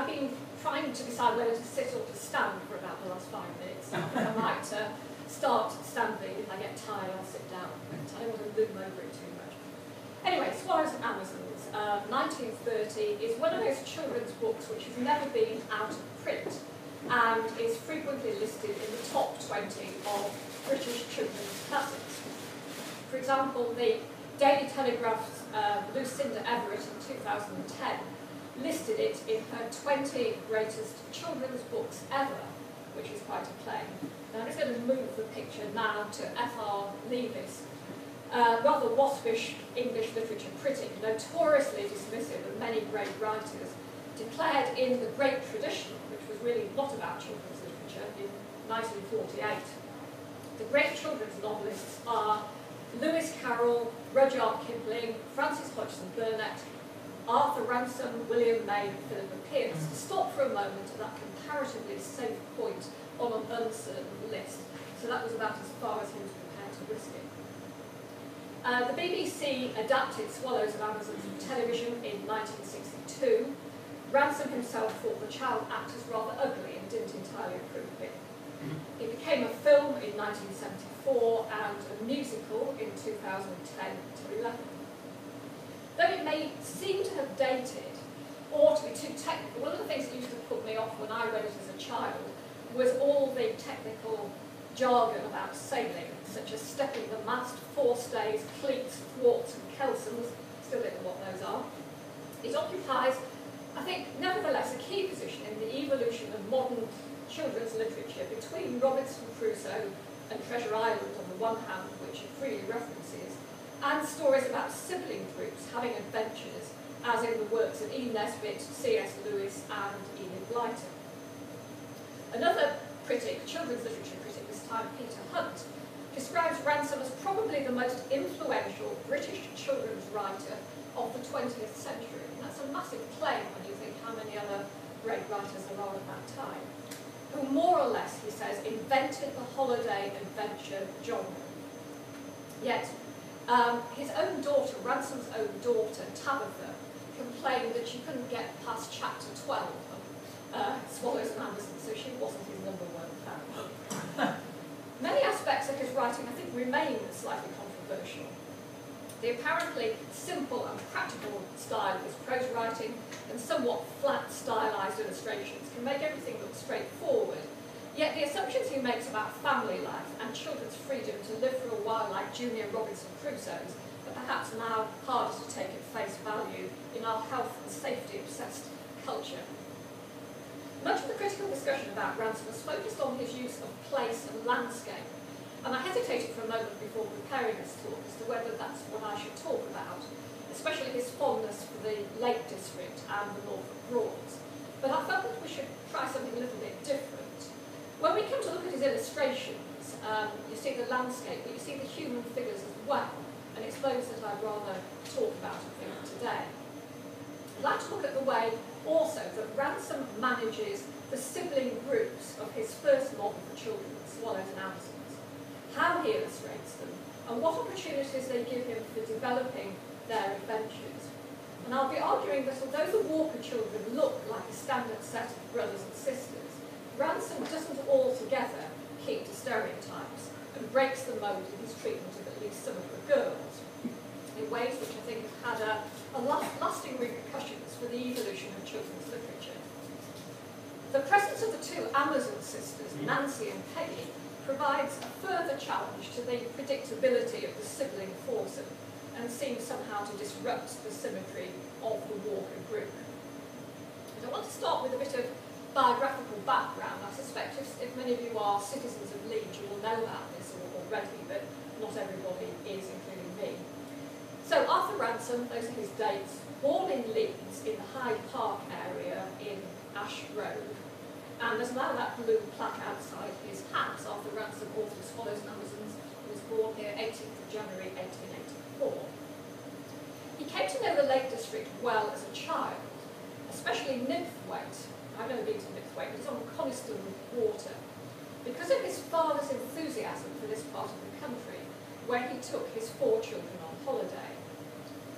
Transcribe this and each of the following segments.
I've been trying to decide whether to sit or to stand for about the last 5 minutes. I might start standing. If I get tired, I'll sit down. But I don't want to loom over it too much. Anyway, Swallows and Amazons, 1930, is one of those children's books which has never been out of print and is frequently listed in the top 20 of British children's classics. For example, the Daily Telegraph's Lucinda Everett in 2010 listed it in her 20 greatest children's books ever, which is quite a claim. Now I'm just going to move the picture now to F.R. Leavis, rather waspish English literature critic, notoriously dismissive of many great writers, declared in The Great Tradition, which was really not about children's literature, in 1948. The great children's novelists are Lewis Carroll, Rudyard Kipling, Frances Hodgson Burnett, Arthur Ransome, William May, and Philippa Pearce. To stop for a moment at that comparatively safe point on an uncertain list. So that was about as far as he was prepared to risk it. The BBC adapted Swallows and Amazons for television in 1962. Ransome himself thought the child actors rather ugly and didn't entirely approve of it. It became a film in 1974 and a musical in 2010 to 11. Though it may seem to have dated or to be too technical, one of the things that used to put me off when I read it as a child was all the technical jargon about sailing, such as stepping the mast, forestays, cleats, thwarts and kelsons. Still don't know what those are. It occupies, I think, nevertheless, a key position in the evolution of modern children's literature between Robinson Crusoe and Treasure Island on the one hand, which it freely references, and stories about sibling groups having adventures, as in the works of E. Nesbit, C.S. Lewis and Enid Blyton. Another critic, children's literature critic this time, Peter Hunt, describes Ransome as probably the most influential British children's writer of the 20th century. And that's a massive claim when you think how many other great writers there are at that time, who more or less, he says, invented the holiday adventure genre. Yet, his own daughter, Ransome's own daughter, Tabitha, complained that she couldn't get past chapter 12 of Swallows and Amazons, so she wasn't his number one fan. Many aspects of his writing, I think, remain slightly controversial. The apparently simple and practical style of his prose writing and somewhat flat, stylized illustrations can make everything look straightforward, yet the assumptions he makes about family life and children's freedom to live for a while like Junior Robinson Crusoe's are perhaps now harder to take at face value in our health and safety-obsessed culture. Much of the critical discussion about Ransome was focused on his use of place and landscape, and I hesitated for a moment before preparing this talk as to whether that's what I should talk about, especially his fondness for the Lake District and the Norfolk Broads. But I felt that we should try something a little bit different. When we come to look at his illustrations, you see the landscape, but you see the human figures as well, and it's those that I'd rather talk about, I think, today. I'd like to look at the way also that Ransome manages the sibling groups of his first novel for children, Swallows and Amazons, how he illustrates them, and what opportunities they give him for developing their adventures. And I'll be arguing that although the Walker children look like a standard set of brothers and sisters, Ransome doesn't altogether keep to stereotypes and breaks the mold in his treatment of at least some of the girls, in ways which I think have had a lasting repercussions for the evolution of children's literature. The presence of the two Amazon sisters, Nancy and Peggy, provides a further challenge to the predictability of the sibling foursome and seems somehow to disrupt the symmetry of the Walker group. And I want to start with a bit of biographical background. I suspect if many of you are citizens of Leeds, you will know about this already, but not everybody is, including me. So Arthur Ransome, those are his dates, born in Leeds in the Hyde Park area in Ash Grove. And there's now that blue plaque outside his house. Arthur Ransome, author of Swallows and Amazons, was born here 18th of January 1884. He came to know the Lake District well as a child, especially Nymphwaite. I've never been to Nymphwaite, but it's on Coniston Water, because of his father's enthusiasm for this part of the country, where he took his 4 children on holiday.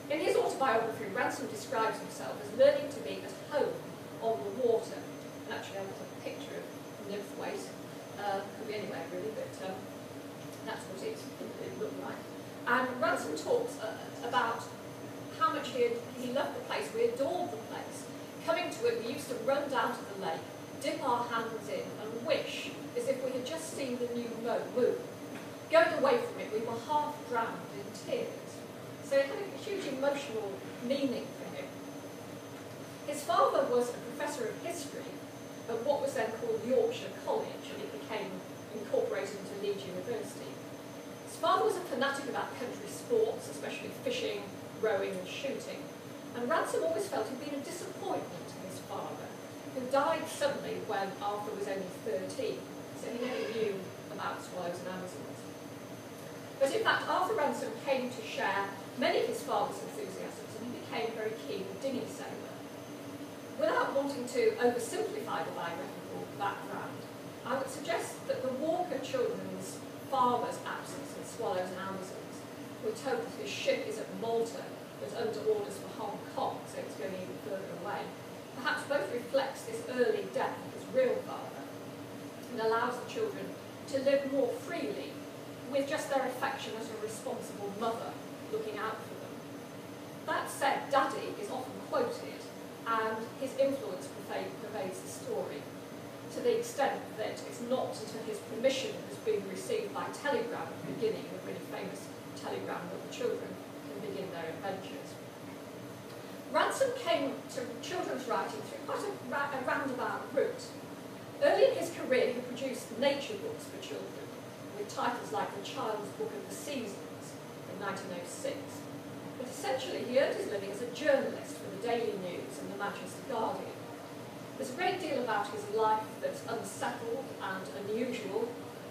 In his autobiography, Ransome describes himself as learning to be at home on the water to it, we used to run down to the lake, dip our hands in and wish as if we had just seen the new moon. Going away from it, we were half drowned in tears. So it had a huge emotional meaning for him. His father was a professor of history at what was then called Yorkshire College, and it became incorporated into Leeds University. His father was a fanatic about country sports, especially fishing, rowing and shooting, and Ransom always felt he'd been a disappointment to his father, who died suddenly when Arthur was only 13, so he never knew about swallows and Amazons. But in fact, Arthur Ransom came to share many of his father's enthusiasms, and he became a very keen dinghy sailor. Without wanting to oversimplify the biographical background, I would suggest that the Walker children's father's absence in Swallows and Amazons, we're told that his ship is at Malta, but under orders for Hong Kong, so it's going even further away, perhaps both reflects this early death of his real father, and allows the children to live more freely, with just their affection as a responsible mother looking out for them. That said, Daddy is often quoted, and his influence pervades the story, to the extent that it's not until his permission has been received by telegram at the beginning, a really famous telegram, that the children can begin their adventures. Ransom came to children's writing through quite a roundabout route. Early in his career, he produced nature books for children, with titles like The Child's Book of the Seasons in 1906. But essentially, he earned his living as a journalist for the Daily News and the Manchester Guardian. There's a great deal about his life that's unsettled and unusual.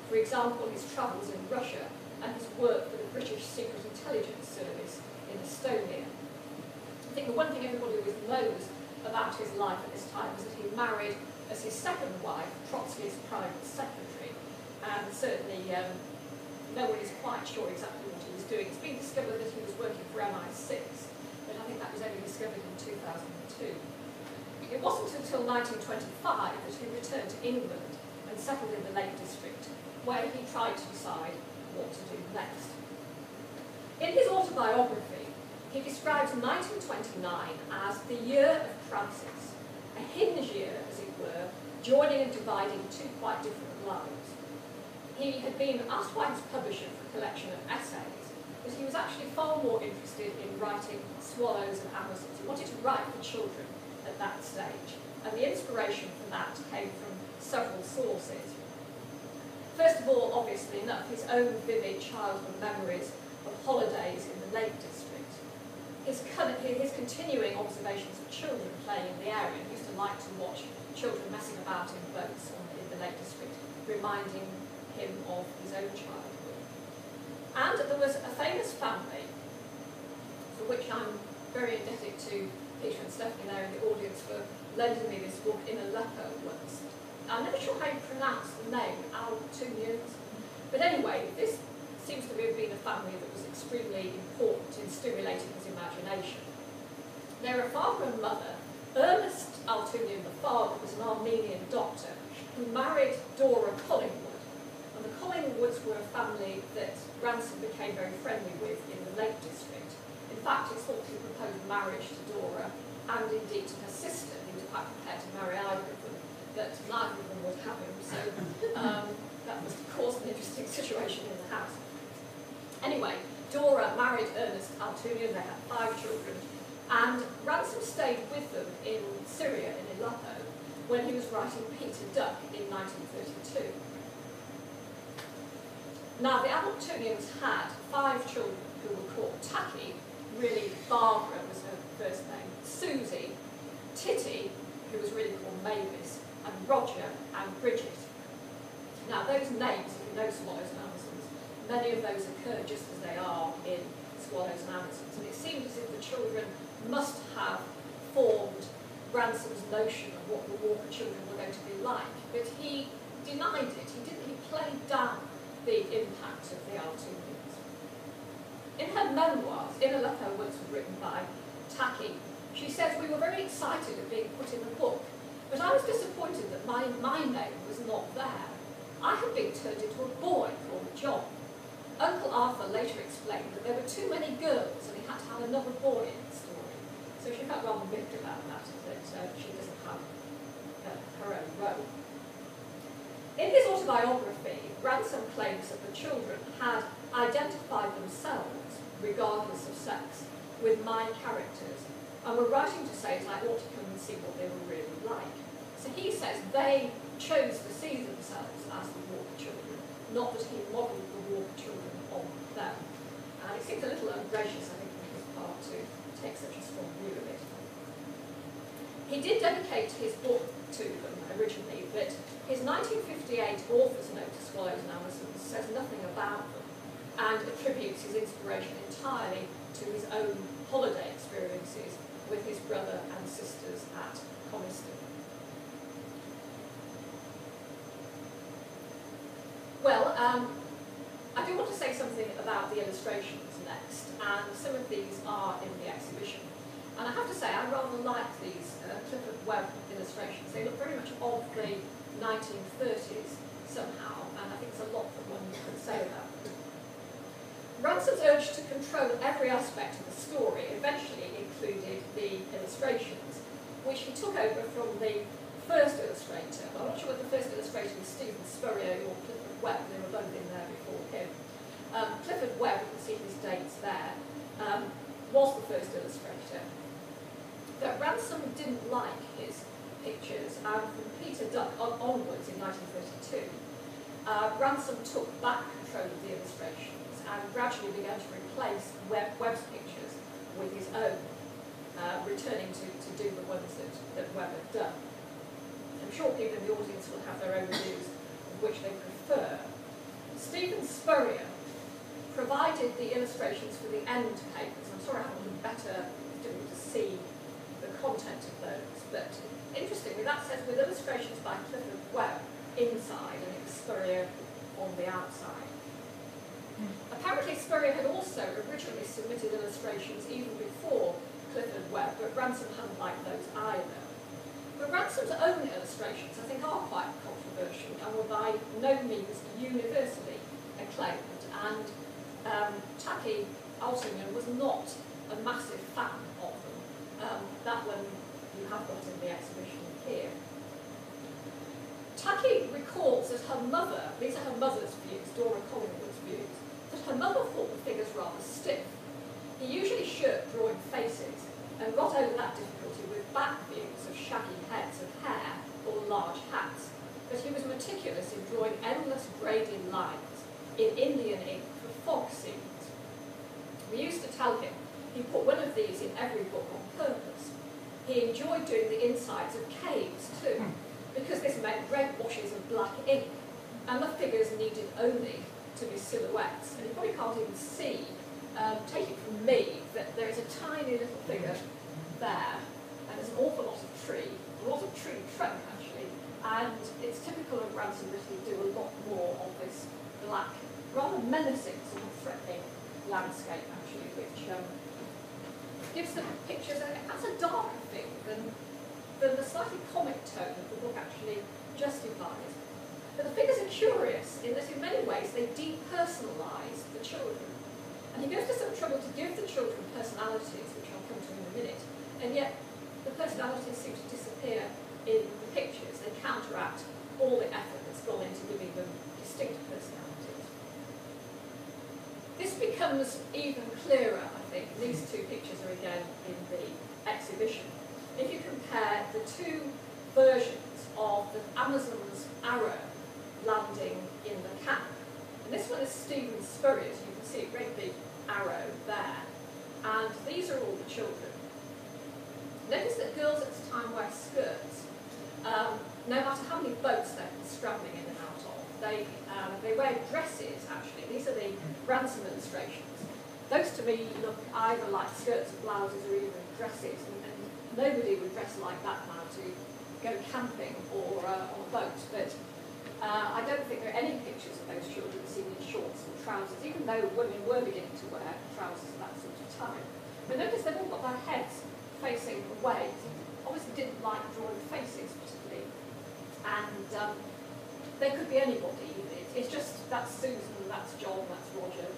For example, his travels in Russia and his work for the British Secret Intelligence Service in Estonia. I think the one thing everybody always knows about his life at this time is that he married as his second wife, Trotsky's private secretary, and certainly no one is quite sure exactly what he was doing. It's been discovered that he was working for MI6, but I think that was only discovered in 2002. It wasn't until 1925 that he returned to England and settled in the Lake District, where he tried to decide what to do next. In his autobiography, he describes 1929 as the year of crisis, a hinge year, as it were, joining and dividing two quite different lives. He had been asked by his publisher for a collection of essays, but he was actually far more interested in writing Swallows and Amazons. He wanted to write for children at that stage, and the inspiration for that came from several sources. First of all, obviously enough, his own vivid childhood memories of holidays in the Lake District. His continuing observations of children playing in the area. He used to like to watch children messing about in boats in the Lake District, reminding him of his own childhood. And there was a famous family, for which I'm very indebted to Peter and Stephanie there in the audience for lending me this book in Aleppo once. I'm never sure how you pronounce the name, Altunians. But anyway, this seems to have been a family that was extremely important in stimulating his imagination. They're a father and mother. Ernest Altunian, the father, was an Armenian doctor who married Dora Collingwood. And the Collingwoods were a family that Ransom became very friendly with in the Lake District. In fact, it's thought he proposed marriage to Dora and indeed to her sister. He was quite prepared to marry either of them, but neither of them would have him, so that must have caused an interesting situation in the house. Anyway, Dora married Ernest Altunian, they had 5 children, and Ransom stayed with them in Syria, in Aleppo, when he was writing Peter Duck in 1932. Now, the Altunians had 5 children who were called Tacky, really Barbara was her first name, Susie, Titty, who was really called Mavis, and Roger and Bridget. Now, those names, if you know Swallows and Amazons, many of those occur just as they are in Swallows and Amazons, and it seemed as if the children must have formed Ransom's notion of what the Walker children were going to be like, but he denied it. He played down the impact of the Altunians. In her memoirs, In Aleppo, which was written by Tacky, she says, "We were very excited at being put in the book, but I was disappointed that my name was not there. I had been turned into a boy called John. Uncle Arthur later explained that there were too many girls and he had to have another boy in the story." So she felt rather miffed about that she doesn't have autobiography, Ransom claims that the children had identified themselves, regardless of sex, with my characters, and were writing to say that I ought to come and see what they were really like. So he says they chose to see themselves as the Walker children, not that he modelled the Walker children on them. And it seems a little ungracious, I think, on his part to take such a strong view of it. He did dedicate his book to them originally, but his 1958 author's note to Swallows and Amazons says nothing about them and attributes his inspiration entirely to his own holiday experiences with his brother and sisters at Coniston. Well, I do want to say something about the illustrations next, and some of these are in the exhibition. And I have to say, I rather like these Clifford Webb illustrations. They look very much of the 1930s somehow, and I think there's a lot that one can say about them. Ransom's urge to control every aspect of the story eventually included the illustrations, which he took over from the first illustrator. I'm not sure whether the first illustrator was Stephen Spurrier or Clifford Webb. They were both in there before him. Clifford Webb, you can see his dates there, was the first illustrator. But Ransom didn't like his pictures, and from Peter Duck onwards in 1932, Ransom took back control of the illustrations and gradually began to replace Webb's pictures with his own, returning to do the ones that Webb had done. I'm sure people in the audience will have their own views of which they prefer. Stephen Spurrier provided the illustrations for the end papers. I'm sorry I haven't been better, it's difficult to see the content of those, but interestingly that says with illustrations by Clifford Webb inside and it was Spurrier on the outside. Apparently Spurrier had also originally submitted illustrations even before Clifford Webb, but Ransom hadn't liked those either. But Ransom's own illustrations I think are quite controversial and were by no means universally acclaimed, and Taki Altinger was not a massive fan of them. That one you have got in the exhibition here. Taki recalls that her mother, these are her mother's views, Dora Collingwood's views, that her mother thought the figures rather stiff. He usually shirked drawing faces and got over that difficulty with back views of shaggy heads of hair or large hats, but he was meticulous in drawing endless gradient lines in Indian ink for fog scenes. We used to tell him he put one of these in every book on purpose. He enjoyed doing the insides of caves too, because this meant red washes of black ink, and the figures needed only to be silhouettes. And you probably can't even see, take it from me, that there is a tiny little figure there, and there's an awful lot of tree, a lot of tree trunk actually, and it's typical of Ransom that he do a lot more of this black, rather menacing sort of threatening landscape actually, which gives the pictures has a darker feel than the slightly comic tone that the book actually justifies. But the figures are curious in that in many ways they depersonalise the children. And he goes to some trouble to give the children personalities, which I'll come to in a minute, and yet the personalities seem to disappear in the pictures. They counteract all the effort that's gone into giving them distinct personalities. This becomes even clearer, I think. These two pictures are again in the exhibition. If you compare the two versions of the Amazon's arrow landing in the camp, and this one is Stephen Spurrier's, you can see a great big arrow there, and these are all the children. Notice that girls at the time wear skirts. No matter how many boats they're scrambling in and out of, they wear dresses actually. These are the Ransom illustrations. Those to me look either like skirts or blouses or even dresses, and nobody would dress like that now to go camping or on a boat, but I don't think there are any pictures of those children seen in shorts and trousers, even though women were beginning to wear trousers at that sort of time. But notice they've all got their heads facing away. He obviously didn't like drawing faces particularly, and they could be anybody. It's just that's Susan, that's John, that's Roger,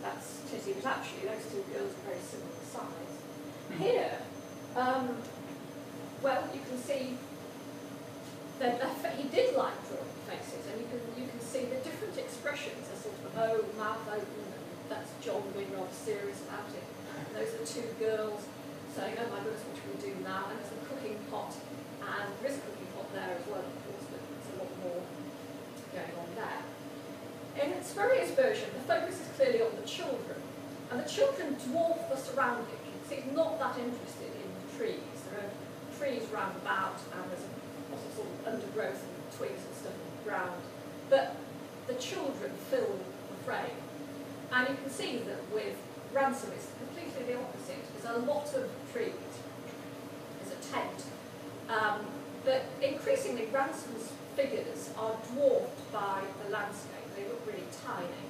that's Titty, but actually those two girls are very similar size. Here, well, you can see that he did like drawing faces, and you can see the different expressions are sort of, oh, mouth open, and that's John being rather serious about it. And those are two girls saying, oh my goodness, what should we do now? And there's a cooking pot, and there is a cooking pot there as well, of course, but there's a lot more going on there. In Spurrier's version, the focus is clearly on the children, and the children dwarf the surroundings. You can see he's not that interested in the trees. There are trees round about, and there's lots of sort of undergrowth and twigs and stuff on the ground. But the children fill the frame. And you can see that with Ransom it's completely the opposite. There's a lot of trees. There's a tent. But increasingly Ransom's figures are dwarfed by the landscape. They look really tiny.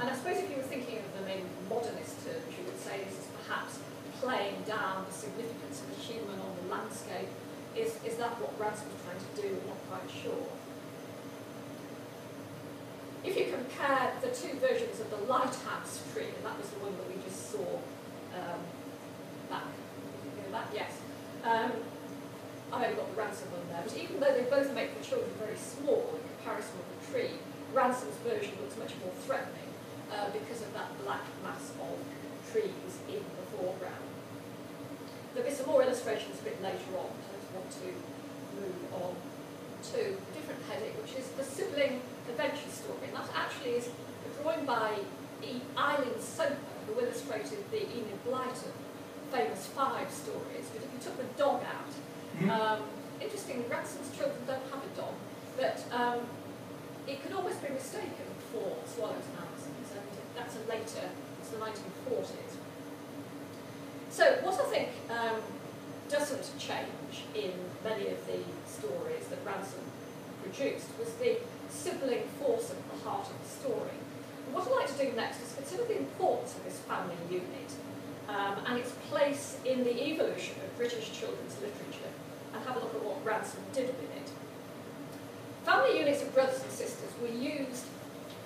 And I suppose if you were thinking of them in modernist terms, you would say this is perhaps playing down the significance of the human on the landscape. Is that what Ransom was trying to do? I'm not quite sure. If you compare the two versions of the lighthouse tree, and that was the one that we just saw back, yes. I've only got the Ransom one there, but even though they both make the children very small in comparison with the tree, Ransom's version looks much more threatening because of that black mass of trees in the foreground. There'll be some more illustrations a bit later on, so I just want to move on to a different heading, which is the Sibling adventure story. And that actually is a drawing by Eileen Soper, who illustrated the Enid Blyton famous 5 stories. But if you took the dog out, interesting, Ransom's children don't have a dog, but it could almost be mistaken for Swallows and Alison's, and that's a later, it's the 1940s. So what I think doesn't change in many of the stories that Ransom produced was the sibling force at the heart of the story. And what I'd like to do next is consider the importance of this family unit and its place in the evolution of British children's literature, and have a look at what Ransom did with it. Family units of brothers and sisters were used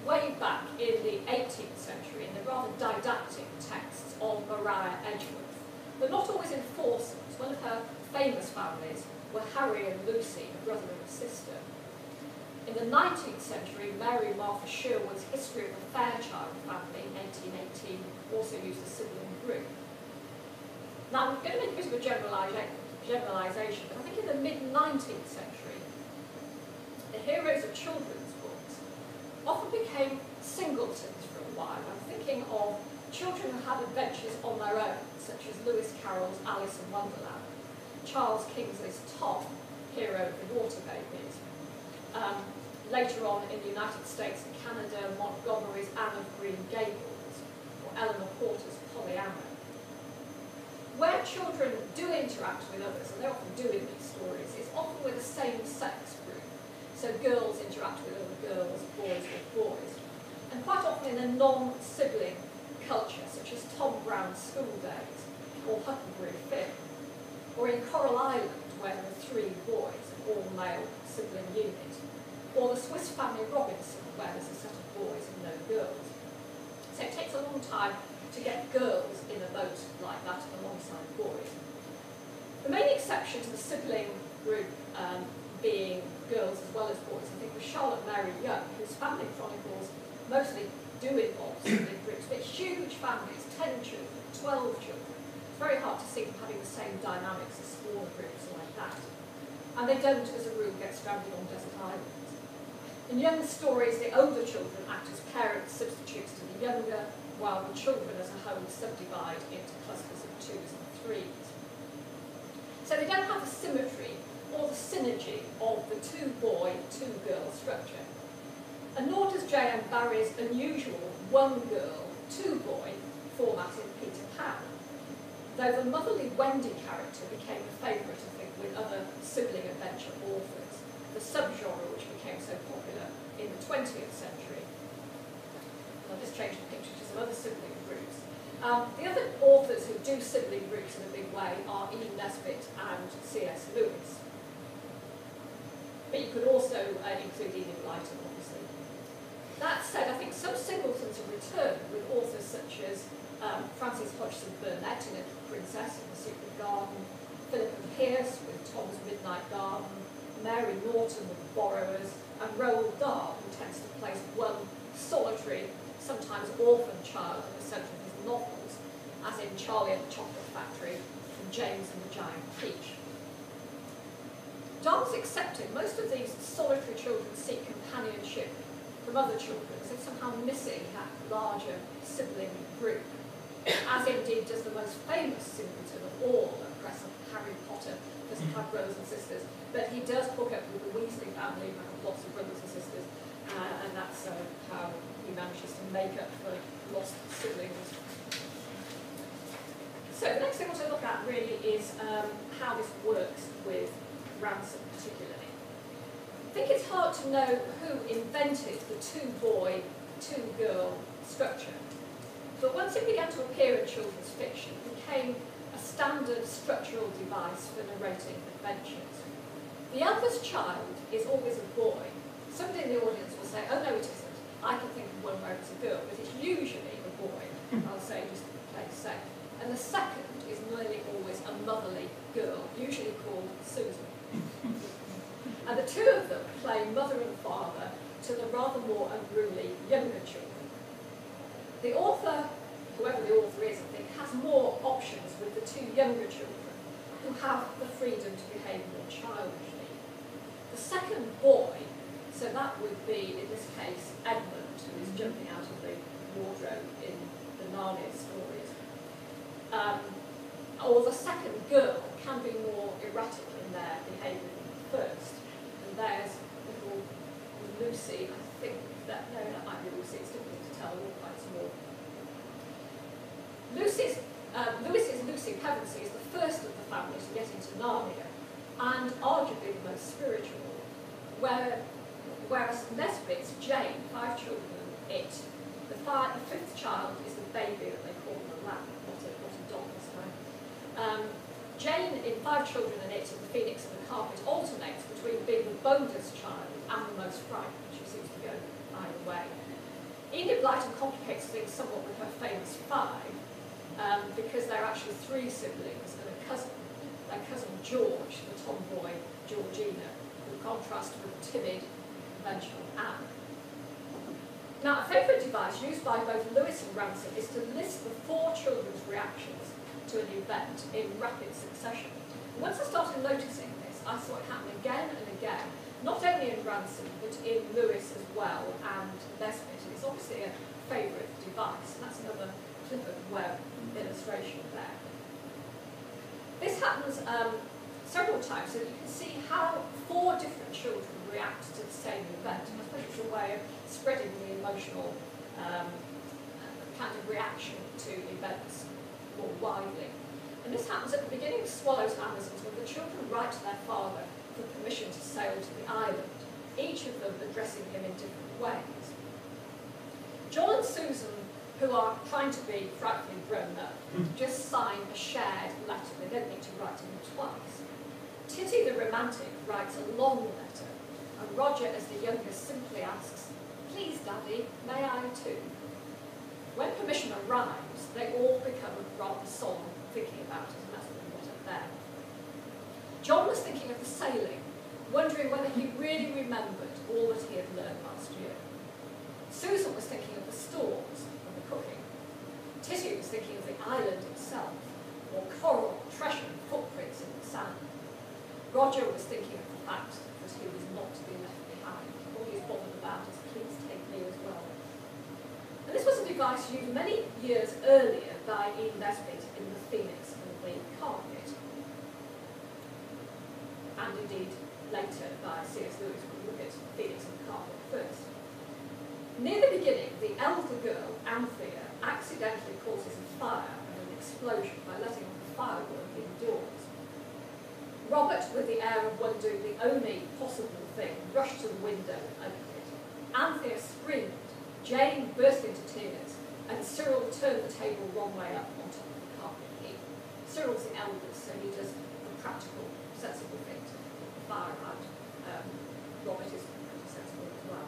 way back in the 18th century in the rather didactic texts of Maria Edgeworth, but not always in foursomes. One of her famous families were Harry and Lucy, a brother and a sister. In the 19th century, Mary Martha Sherwood's History of the Fairchild Family in 1818 also used a sibling group. Now, I'm going to make a bit of a generalisation, but I think in the mid-19th century, the heroes of children's books often became singletons for a while. I'm thinking of children who had adventures on their own, such as Lewis Carroll's Alice in Wonderland, Charles Kingsley's Tom, hero of the Water Babies. Later on in the United States and Canada, Montgomery's Anne of Green Gables, or Eleanor Porter's Pollyanna. Where children do interact with others, and they often do in these stories, it's often with a same-sex group. So girls interact with other girls, boys with boys. And quite often in a non-sibling culture, such as Tom Brown's School Days, or Huckleberry Finn, or in Coral Island, where there are 3 boys, an all-male sibling unit, or the Swiss Family Robinson, where there's a set of boys and no girls. So it takes a long time to get girls in a boat like that alongside boys. The main exception to the sibling group being girls as well as boys, I think, was Charlotte Mary Young, whose family chronicles mostly do involve sibling groups, but huge families, 10 children, 12 children. It's very hard to see them having the same dynamics as smaller groups like that. And they don't, as a rule, get stranded on desert islands. In young stories, the older children act as parent substitutes to the younger, while the children as a whole subdivide into clusters of 2s and 3s. So they don't have the symmetry or the synergy of the 2-boy, 2-girl structure. And nor does J.M. Barrie's unusual 1-girl, 2-boy format in Peter Pan, though the motherly Wendy character became a favourite, I think, with other sibling adventure authors, the subgenre which became so popular in the 20th century. I'll just change the picture to some other sibling groups. The other authors who do sibling groups in a big way are E. Nesbit and C.S. Lewis. But you could also include Enid Blyton, obviously. That said, I think some singletons have returned with authors such as Frances Hodgson Burnett in A Princess in the Secret Garden, Philip and Pierce with Tom's Midnight Garden, Mary Norton, the borrowers, and Roald Dahl, who tends to place one solitary, sometimes orphan child in the centre of his novels, as in Charlie and the Chocolate Factory and James and the Giant Peach. Dahl's accepting most of these solitary children seek companionship from other children, as if somehow missing that larger sibling group, as indeed does the most famous simpleton of all at present, Harry Potter, doesn't have brothers and sisters, but he does hook up with the Weasley family, who have lots of brothers and sisters, and that's how he manages to make up for lost siblings. So the next thing I want to look at really is how this works with Ransom particularly. I think it's hard to know who invented the two-boy, two-girl structure, but once it began to appear in children's fiction, it became a standard structural device for narrating adventures. The eldest child is always a boy. Somebody in the audience will say, oh no it isn't. I can think of one where it's a girl, but it's usually a boy, I'll say just to play safe. And the second is nearly always a motherly girl, usually called Susan. And the two of them play mother and father to the rather more unruly younger children. The author, whoever the author is, I think, has more options with the two younger children, who have the freedom to behave more childishly. The second boy, so that would be, in this case, Edmund, who is jumping out of the wardrobe in the Narnia stories. Or the second girl can be more erratic in their behaviour than the first. And there's little Lucy, I think that, no, that might be Lucy, it's difficult to tell, they're all quite small. Lewis's Lucy Pevensey is the first of the family to get into Narnia, and arguably the most spiritual, whereas Nesbit's Jane, 5 children and it, the fifth child is the baby that they call the lamb, not a dog this time. Jane, in 5 children and it, and the Phoenix and the Carpet, alternates between being the boldest child and the most frightened. She seems to go either way. Enid Blyton complicates things somewhat with her famous 5, because they're actually 3 siblings and a cousin. Their cousin George, the tomboy Georgina, who contrast with the timid, conventional Anne. Now, a favourite device used by both Lewis and Ransom is to list the 4 children's reactions to an event in rapid succession. And once I started noticing this, I saw it happen again and again, not only in Ransom, but in Lewis as well, and Nesbit. And it's obviously a favourite device, and that's another Clifford Webb illustration there. This happens several times, so you can see how 4 different children react to the same event. And I suppose it's a way of spreading the emotional kind of reaction to events more widely. And this happens at the beginning of Swallows and Amazons, when the children write to their father for permission to sail to the island, each of them addressing him in different ways. John and Susan, who are trying to be frightfully grown up, just sign a shared letter. They don't need to write to him twice. Titty the romantic writes a long letter, and Roger, as the youngest, simply asks, "Please, Daddy, may I too?" When permission arrives, they all become rather solemn thinking about it, and that's what we got up there. John was thinking of the sailing, wondering whether he really remembered all that he had learned last year. Susan was thinking of the stores and the cooking. Titty was thinking of the island itself, or coral, treasure, and footprints in the sand. Roger was thinking of the fact that he was not to be left behind. All he was bothered about is, please take me as well. And this was a device used many years earlier by Ian Nesbit in The Phoenix and the Carpet, and indeed later by C.S. Lewis. We'll look at Phoenix and the Carpet first. Near the beginning, the elder girl, Anthea, accidentally causes a fire and an explosion by letting off the firework indoors. Robert, with the air of one doing the only possible thing, rushed to the window and opened it. Anthea screamed, Jane burst into tears, and Cyril turned the table wrong way up on top of the carpet heap. Cyril's the eldest, so he does the practical, sensible thing to put the fire out. Robert is pretty sensible as well.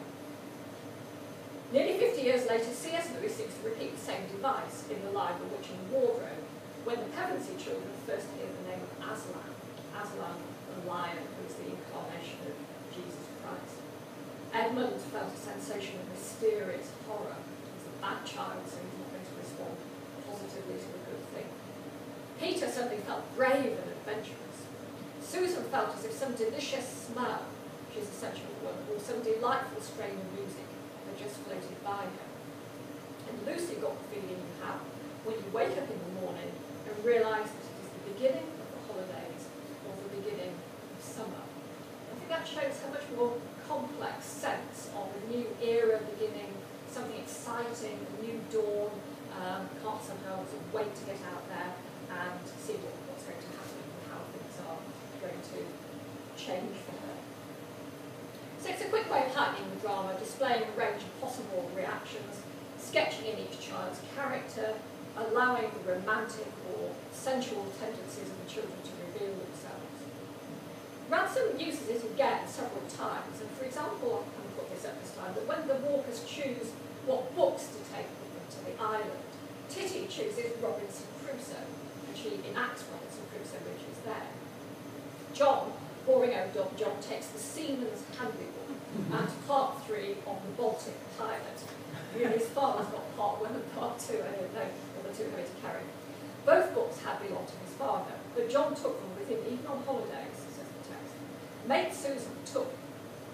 Nearly 50 years later, C.S. Lewis seems to repeat the same device in The Live, the Witch and the Wardrobe, when the Pevensey children first hear the name of Aslan. Aslan, the lion, who is the incarnation of Edmund felt a sensation of mysterious horror. He's a bad child, so he's not going to respond positively to a good thing. Peter suddenly felt brave and adventurous. Susan felt as if some delicious smell, which is a sensual word, or some delightful strain of music had just floated by her. And Lucy got the feeling you have when you wake up in the morning and realise that it is the beginning of the holidays or the beginning of summer. I think that shows how much more complex sense of a new era beginning, something exciting, a new dawn. Can't somehow sort of wait to get out there and see what's going to happen and how things are going to change for her. So it's a quick way of heightening the drama, displaying a range of possible reactions, sketching in each child's character, allowing the romantic or sensual tendencies of the children to reveal themselves. Ransom uses it again several times, and for example, I haven't put this up this time, but when the walkers choose what books to take with them to the island, Titty chooses Robinson Crusoe, and she enacts Robinson Crusoe when she's there. John, boring old dog John, takes the Seaman's Handbook and Part 3 on the Baltic pilot. His father's got Part 1 and Part 2, I don't know, or the two having to carry. Both books had belonged to his father, but John took them with him even on holidays, says the text. Maid Susan took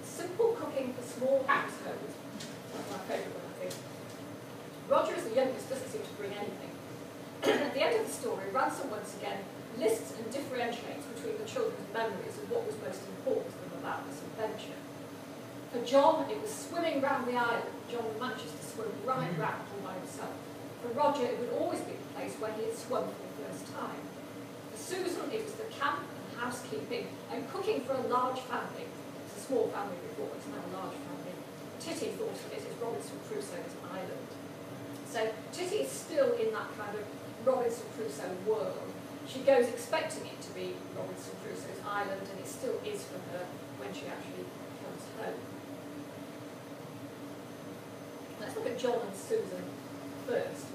Simple Cooking for Small Households. That's my favourite one, I think. Roger, as the youngest, doesn't seem to bring anything. At the end of the story, Ransom once again lists and differentiates between the children's memories of what was most important to them about this adventure. For John, it was swimming round the island. John manages to swim right round all by himself. For Roger, it would always be the place where he had swum for the first time. For Susan, it was the camp and housekeeping and cooking for a large family. It's a small family before, it's now a large family. Titty thought of it as Robinson Crusoe's island. So Titty is still in that kind of Robinson Crusoe world. She goes expecting it to be Robinson Crusoe's island, and it still is for her when she actually comes home. Let's look at John and Susan first.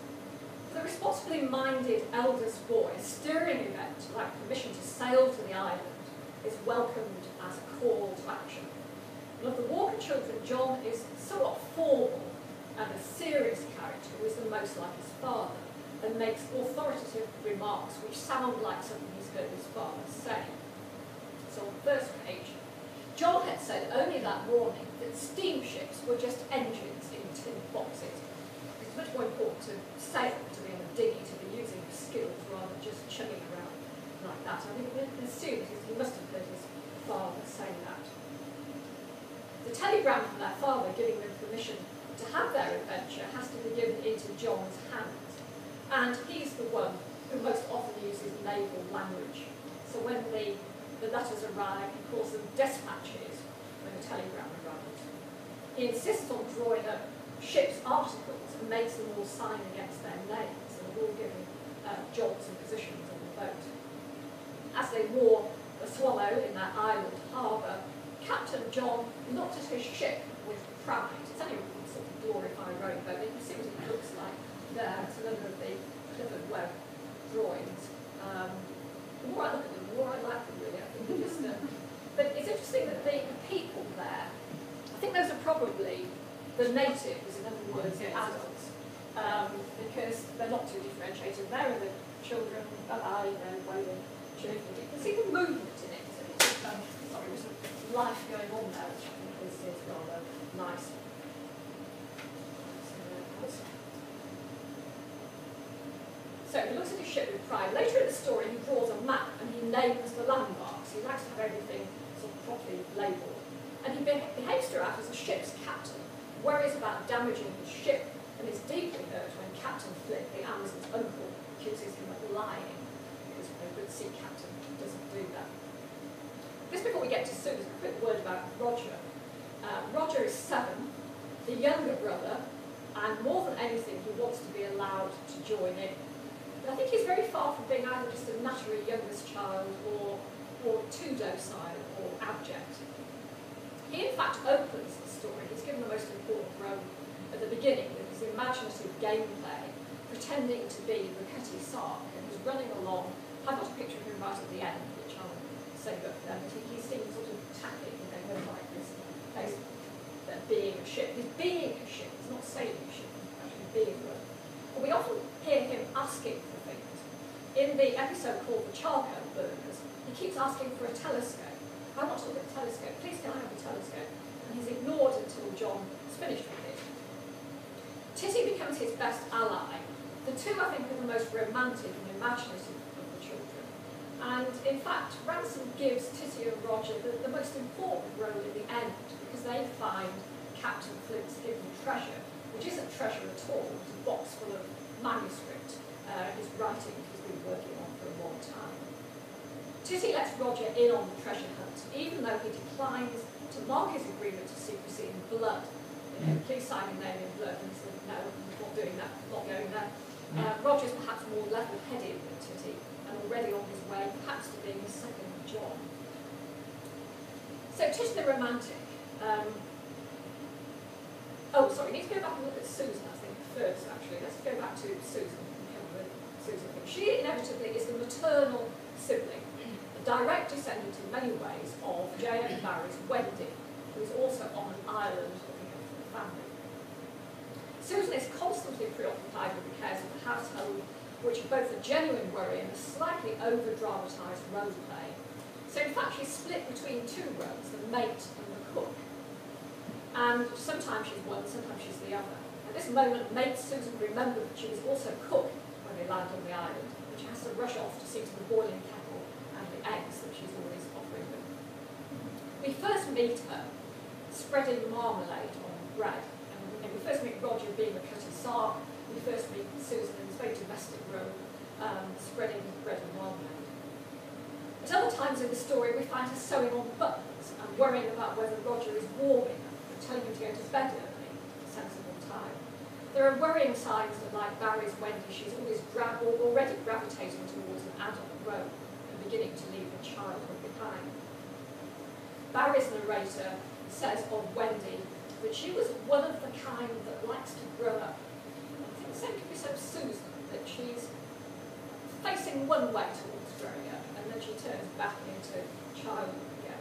For the responsibly minded eldest boy, a stirring event like permission to sail to the island is welcomed as a call to action. And of the Walker children, John is somewhat formal and a serious character who is the most like his father and makes authoritative remarks which sound like something he's heard his father say. So on the first page, John had said only that morning that steamships were just engines in tin boxes. It's much more important to sail, to be on a dinghy, to be using your skills rather than just chugging around like that. I think we can assume that he must have heard his father say that. The telegram from their father giving them permission to have their adventure has to be given into John's hands. And he's the one who most often uses naval language. So when the letters arrive, he calls them dispatches when the telegram arrives. He insists on drawing up ship's articles and makes them all sign against their names, and they're all given jobs and positions on the boat. As they wore the Swallow in that island harbour, Captain John looked at his ship with pride. It's only a sort of glorified rowing boat, but you can see what it looks like there. It's another of the Clifford Webb drawings. The more I look at them, the more I like them, really. I think they're just, but it's interesting that the people there, I think those are probably the natives, in other words, the adults, because they're not too differentiated. There are the children, waving cheerfully. You can see the movement in it. So it's, sorry, there's some life going on there, which I think is rather nice. So he looks at his ship with pride. Later in the story, he draws a map and he names the landmarks. He likes to have everything sort of properly labelled. And he behaves throughout as a ship's captain, worries about damaging his ship, and is deeply hurt when Captain Flint, the Amazon's uncle, accuses him of lying, because a good sea captain doesn't do that. Just before we get to Susan, a quick word about Roger. Roger is 7, the younger brother, and more than anything, he wants to be allowed to join in. But I think he's very far from being either just a naturally youngest child or too docile or abject. He in fact opens the story. He's given the most important role at the beginning with his imaginative gameplay, pretending to be the Cutty Sark, and he's running along. I've got a picture of him right at the end, which I'll save up for them, but he seems sort of tapping, like this place, being ship. He's being a ship. He's not sailing a ship. He's actually being one. But we often hear him asking for things. In the episode called The Charcoal Burners, he keeps asking for a telescope. I want to look at the telescope. Please can I have a telescope? And he's ignored until John is finished with it. Titty becomes his best ally. The two, I think, are the most romantic and imaginative of the children. And in fact, Ransom gives Titty and Roger the most important role in the end, because they find Captain Flint's hidden treasure, which isn't treasure at all. It's a box full of manuscript, his writing he's been working on for a long time. Titty lets Roger in on the treasure hunt, even though he declines to mark his agreement of secrecy in blood. You know, please sign your name in blood. And he said, no, I'm not doing that, I'm not going there. Roger's perhaps more level-headed than Titty, and already on his way, perhaps to being a second John. So Titty the romantic. Oh, sorry, we need to go back and look at Susan, I think, first, actually. Let's go back to Susan and cover the Susan thing. She inevitably is the maternal sibling, a direct descendant in many ways of J.M. Barrie's Wendy, who is also on an island looking after the family. Susan is constantly preoccupied with the cares of the household, which are both a genuine worry and a slightly over-dramatised role play. So in fact, she's split between two roles, the mate and the cook. And sometimes she's one, sometimes she's the other. At this moment, mate Susan remembered that she was also cook when they land on the island, and she has to rush off to see to the boiling kettle and the eggs that she's always offering them. We first meet her spreading marmalade on bread. And we first meet Roger being a cutty sark. We first meet Susan in this very domestic role, spreading bread and marmalade. At other times in the story, we find her sewing on buttons and worrying about whether Roger is warm enough, telling him to go to bed early at a sensible time. There are worrying signs that, like Barrie's Wendy, she's already gravitating towards an adult role and beginning to leave her childhood behind. Barrie's narrator says of Wendy that she was one of the kind that likes to grow up. I think the same could be said of Susan, that she's facing one way towards growing up, and then she turns back into childhood again.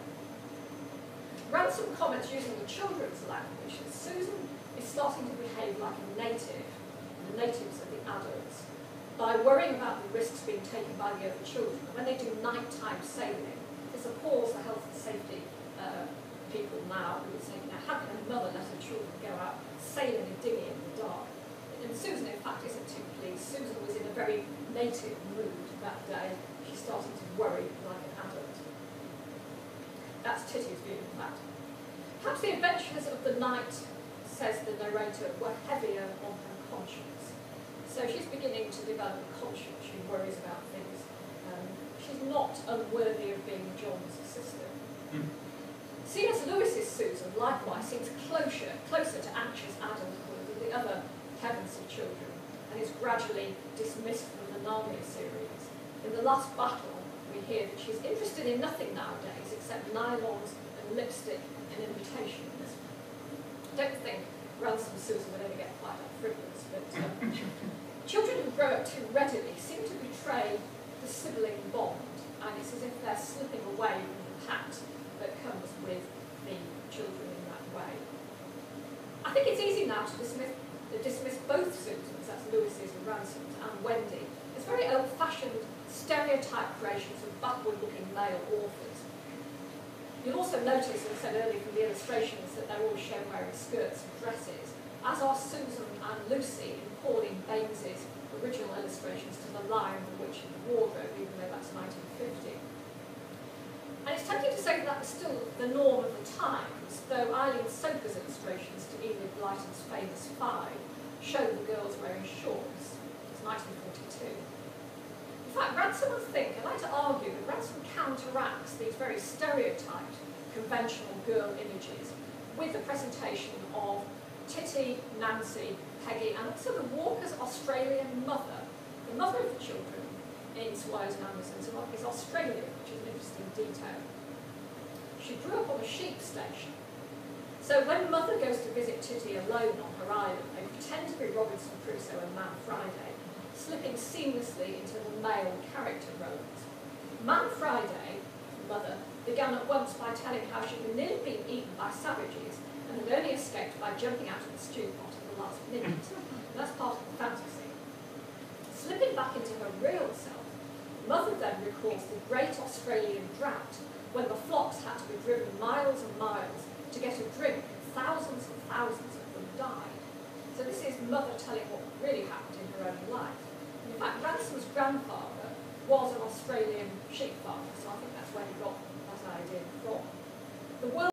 Ransom comments using the children's language that Susan is starting to behave like a native, and the natives are the adults, by worrying about the risks being taken by the other children. When they do nighttime sailing, this appalls the health and safety people now who would say, how can a mother let her children go out sailing and digging in the dark? And Susan, in fact, isn't too pleased. Susan was in a very native mood that day. She's starting to worry like an adult. That's Titty's view, in fact. Perhaps the adventures of the night, says the narrator, were heavier on her conscience. So she's beginning to develop a conscience. She worries about things. She's not unworthy of being John's sister. C.S. Lewis's Susan, likewise, seems closer to anxious adulthood than the other Pevensey children, and is gradually dismissed from the Narnia series. In The Last Battle, we hear that she's interested in nothing nowadays except nylons and lipstick and invitations. I don't think Ransom Susan would ever get quite that frivolous, but children who grow up too readily seem to betray the sibling bond, and it's as if they're slipping away from the pact that comes with the children in that way. I think it's easy now to dismiss both Susans, that's Lewis's and Ransom's, and Wendy, as very old-fashioned stereotype creations of backward-looking male authors. You'll also notice, as I said earlier from the illustrations, that they're all shown wearing skirts and dresses, as are Susan and Lucy in Pauline Baines's original illustrations to The Lion, the Witch and the Wardrobe, even though that's 1950. And it's tempting to say that was still the norm of the times, though Eileen Soper's illustrations to Enid Blyton's famous Five show the girls wearing shorts. It's 1942. In fact, Ransom would think, I'd like to argue, that Ransom counteracts these very stereotyped, conventional girl images with the presentation of Titty, Nancy, Peggy, and also the Walker's Australian mother. The mother of the children in Swires and Anderson's is Australian, which is an interesting detail. She grew up on a sheep station. So when Mother goes to visit Titty alone on her island, they pretend to be Robinson Crusoe and Man Friday, slipping seamlessly into the male character roles. Man Friday, Mother, began at once by telling how she had nearly been eaten by savages and had only escaped by jumping out of the stew pot at the last minute. And that's part of the fantasy. Slipping back into her real self, Mother then recalls the great Australian drought when the flocks had to be driven miles and miles to get a drink, and thousands of them died. So this is Mother telling what really happened in her own life. In fact, Ransom's grandfather was an Australian sheep farmer, so I think that's where he got that idea from. The world